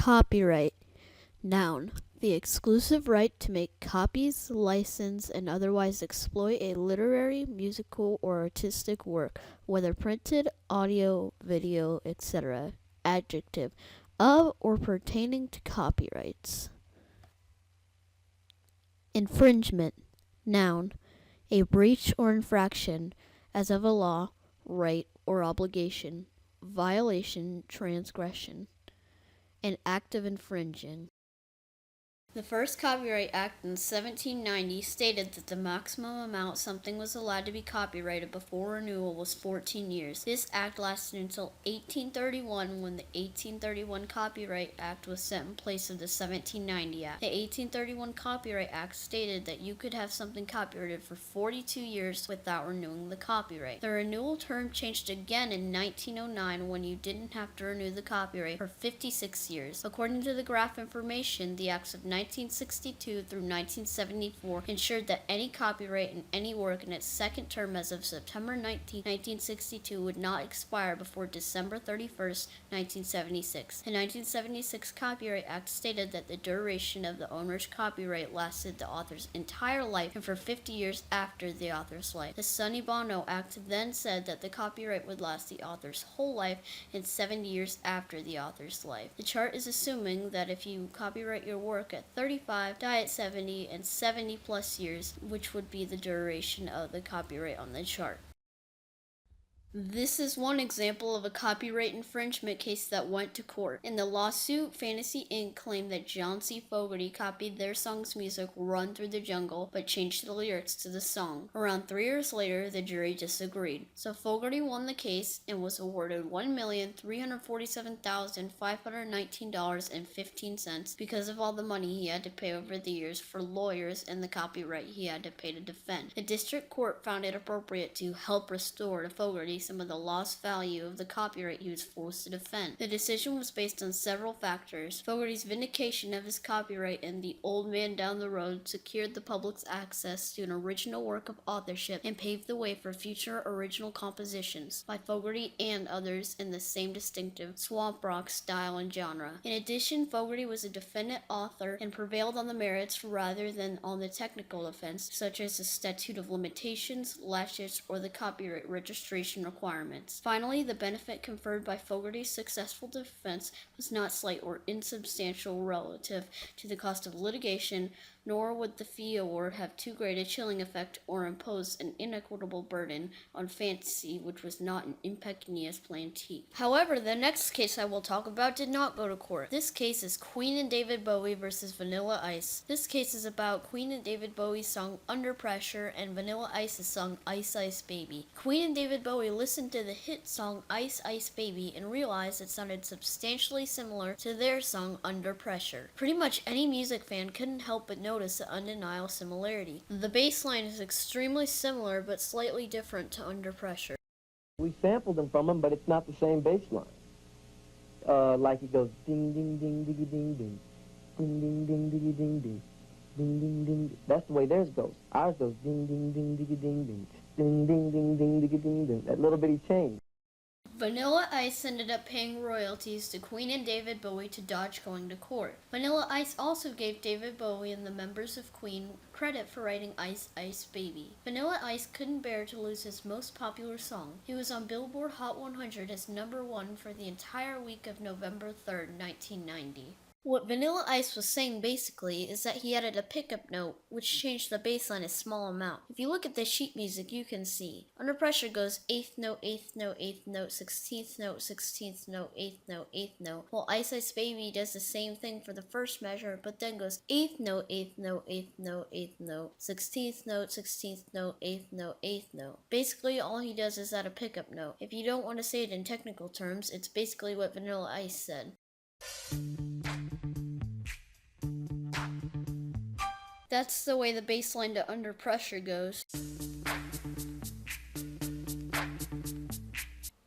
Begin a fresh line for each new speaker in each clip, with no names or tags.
Copyright. Noun. The exclusive right to make copies, license, and otherwise exploit a literary, musical, or artistic work, whether printed, audio, video, etc. Adjective. Of or pertaining to copyrights. Infringement. Noun. A breach or infraction, as of a law, right, or obligation. Violation, transgression. An act of infringing. The first Copyright Act in 1790 stated that the maximum amount something was allowed to be copyrighted before renewal was 14 years. This act lasted until 1831, when the 1831 Copyright Act was set in place of the 1790 Act. The 1831 Copyright Act stated that you could have something copyrighted for 42 years without renewing the copyright. The renewal term changed again in 1909, when you didn't have to renew the copyright for 56 years. According to the Graph Information, the acts of 1962 through 1974 ensured that any copyright in any work in its second term as of September 19, 1962 would not expire before December 31st, 1976. The 1976 Copyright Act stated that the duration of the owner's copyright lasted the author's entire life and for 50 years after the author's life. The Sonny Bono Act then said that the copyright would last the author's whole life and 70 years after the author's life. The chart is assuming that if you copyright your work at 35, die at 70, and 70 plus years, which would be the duration of the copyright on the chart. This is one example of a copyright infringement case that went to court. In the lawsuit, Fantasy Inc. claimed that John C. Fogerty copied their song's music Run Through the Jungle, but changed the lyrics to the song. Around 3 years later, the jury disagreed. So Fogerty won the case and was awarded $1,347,519.15 because of all the money he had to pay over the years for lawyers and the copyright he had to pay to defend. The district court found it appropriate to help restore to Fogerty some of the lost value of the copyright he was forced to defend. The decision was based on several factors. Fogerty's vindication of his copyright in The Old Man Down the Road secured the public's access to an original work of authorship and paved the way for future original compositions by Fogerty and others in the same distinctive swamp rock style and genre. In addition, Fogerty was a defendant author and prevailed on the merits rather than on the technical offense, such as the statute of limitations, latches, or the copyright registration requirements. Finally, the benefit conferred by Fogerty's successful defense was not slight or insubstantial relative to the cost of litigation, nor would the fee award have too great a chilling effect or impose an inequitable burden on Fantasy, which was not an impecunious plantee. However, the next case I will talk about did not go to court. This case is Queen and David Bowie versus Vanilla Ice. This case is about Queen and David Bowie's song Under Pressure and Vanilla Ice's song Ice Ice Baby. Queen and David Bowie listened to the hit song Ice Ice Baby and realized it sounded substantially similar to their song Under Pressure. Pretty much any music fan couldn't help but notice the undeniable similarity. The bass line is extremely similar but slightly different to Under Pressure.
We sampled them from them, but it's not the same bass line. Like it goes ding ding ding diggy ding ding, ding ding ding diggy ding ding, ding ding ding. That's the way theirs goes. Ours goes ding ding ding diggy ding ding, ding ding ding ding diggy ding ding. That little bitty change.
Vanilla Ice ended up paying royalties to Queen and David Bowie to dodge going to court. Vanilla Ice also gave David Bowie and the members of Queen credit for writing Ice Ice Baby. Vanilla Ice couldn't bear to lose his most popular song. He was on Billboard Hot 100 as #1 for the entire week of November 3rd, 1990. What Vanilla Ice was saying basically is that he added a pickup note, which changed the bass line a small amount. If you look at the sheet music, you can see. Under Pressure goes 8th note, 8th note, 8th note, 16th note, 16th note, 8th note, 8th note. While Ice Ice Baby does the same thing for the first measure, but then goes 8th note, 8th note, 8th note, 8th note, 16th note, 16th note, 8th note, 8th note. Basically, all he does is add a pickup note. If you don't want to say it in technical terms, it's basically what Vanilla Ice said. That's the way the bass line to Under Pressure goes.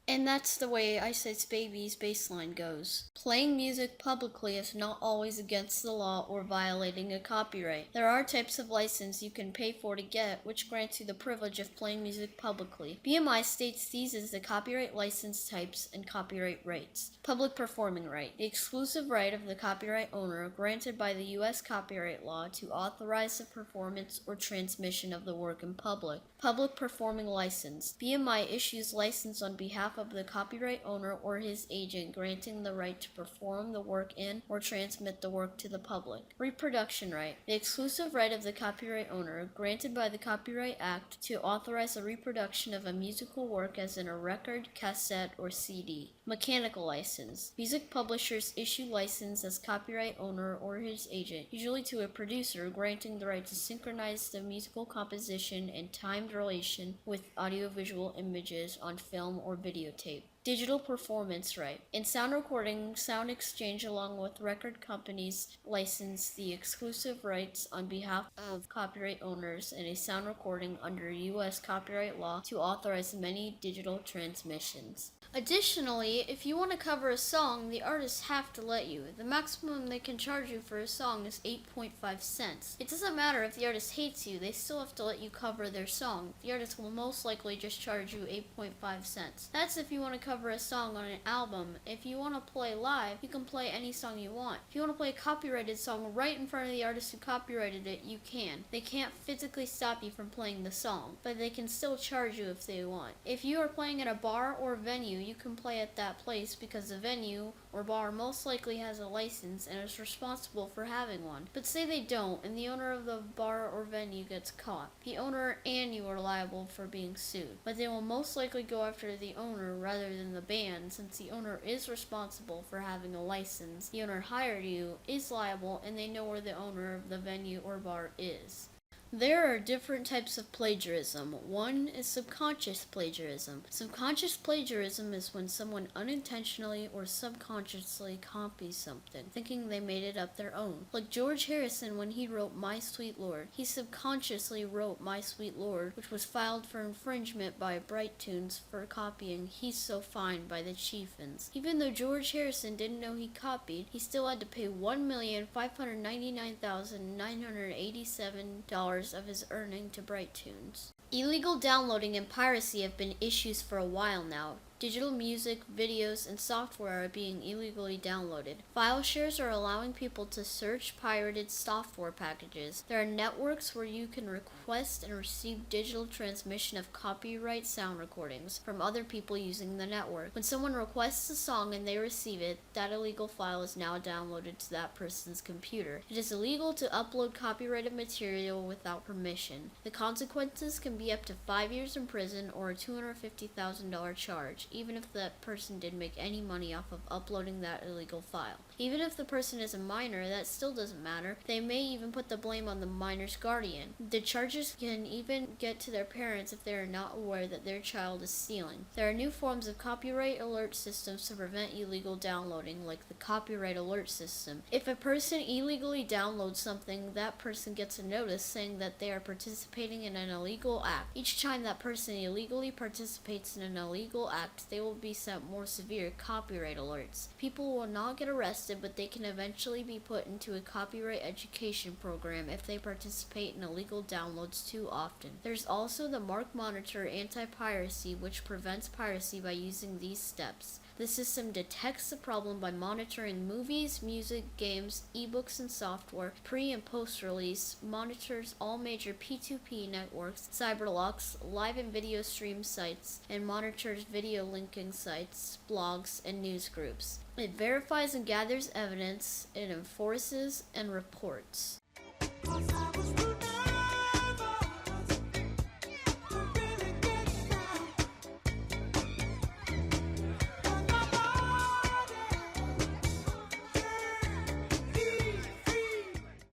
And that's the way Ice Ice Baby's bass line goes. Playing music publicly is not always against the law or violating a copyright. There are types of license you can pay for to get, which grants you the privilege of playing music publicly. BMI states these as the copyright license types and copyright rights. Public performing right. The exclusive right of the copyright owner granted by the U.S. copyright law to authorize the performance or transmission of the work in public. Public performing license. BMI issues license on behalf of the copyright owner or his agent, granting the right to perform the work in or transmit the work to the public. Reproduction right. The exclusive right of the copyright owner, granted by the Copyright Act, to authorize a reproduction of a musical work as in a record, cassette, or CD. Mechanical license. Music publishers issue license as copyright owner or his agent, usually to a producer, granting the right to synchronize the musical composition and timed relation with audiovisual images on film or videotape. Digital performance right. In sound recording, Sound Exchange along with record companies license the exclusive rights on behalf of copyright owners in a sound recording under U.S. copyright law to authorize many digital transmissions. Additionally, if you want to cover a song, the artists have to let you. The maximum they can charge you for a song is 8.5 cents. It doesn't matter if the artist hates you, they still have to let you cover their song. The artist will most likely just charge you 8.5 cents. That's if you want to cover a song on an album. If you want to play live, you can play any song you want. If you want to play a copyrighted song right in front of the artist who copyrighted it, you can. They can't physically stop you from playing the song, but they can still charge you if they want. If you are playing at a bar or venue, you can play at that place because the venue or bar most likely has a license and is responsible for having one. But say they don't, and the owner of the bar or venue gets caught. The owner and you are liable for being sued, but they will most likely go after the owner rather than the band, since the owner is responsible for having a license. The owner hired you, is liable, and they know where the owner of the venue or bar is. There are different types of plagiarism. One is subconscious plagiarism. Subconscious plagiarism is when someone unintentionally or subconsciously copies something, thinking they made it up their own. Like George Harrison when he wrote My Sweet Lord. He subconsciously wrote My Sweet Lord, which was filed for infringement by Bright Tunes for copying He's So Fine by the Chieftains. Even though George Harrison didn't know he copied, he still had to pay $1,599,987 of his earning to Bright Tunes. Illegal downloading and piracy have been issues for a while now. Digital music, videos, and software are being illegally downloaded. File shares are allowing people to search pirated software packages. There are networks where you can request and receive digital transmission of copyright sound recordings from other people using the network. When someone requests a song and they receive it, that illegal file is now downloaded to that person's computer. It is illegal to upload copyrighted material without permission. The consequences can be up to 5 years in prison or a $250,000 charge, even if that person didn't make any money off of uploading that illegal file. Even if the person is a minor, that still doesn't matter. They may even put the blame on the minor's guardian. The charges can even get to their parents if they are not aware that their child is stealing. There are new forms of copyright alert systems to prevent illegal downloading, like the copyright alert system. If a person illegally downloads something, that person gets a notice saying that they are participating in an illegal act. Each time that person illegally participates in an illegal act, they will be sent more severe copyright alerts. People will not get arrested, but they can eventually be put into a copyright education program if they participate in illegal downloads too often. There's also the Mark Monitor anti-piracy, which prevents piracy by using these steps. The system detects the problem by monitoring movies, music, games, ebooks, and software, pre- and post-release, monitors all major P2P networks, cyberlocks, live and video stream sites, and monitors video linking sites, blogs, and news groups. It verifies and gathers evidence, it enforces and reports.